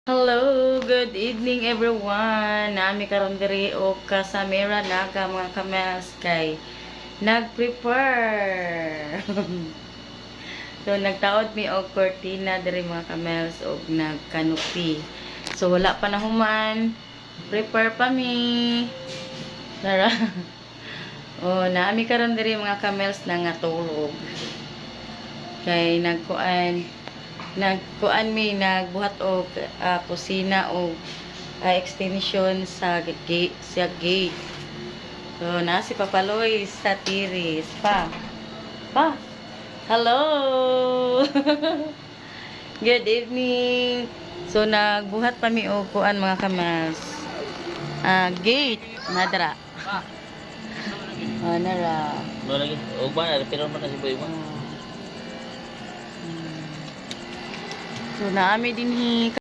Hello, good evening everyone. Nami karon diri og kasamera na ka mga kamels kay nag-prepare. So nagtaod mi og cortina diri mga kamels og nagkanupi. So wala pa na human. Prepare pa mi. Tara. Oh, nami karon diri mga kamels na nga tulog. Kay nagkuan mi nagbuhat og kusina og extension sa gate. So na si Papaloy sa tiris pa. Hello. Good evening. So nagbuhat pa mi og kuan mga kamas. Gate nadra. Nara. Lagi. O ba na pero man na si boy mo. So naami dinhi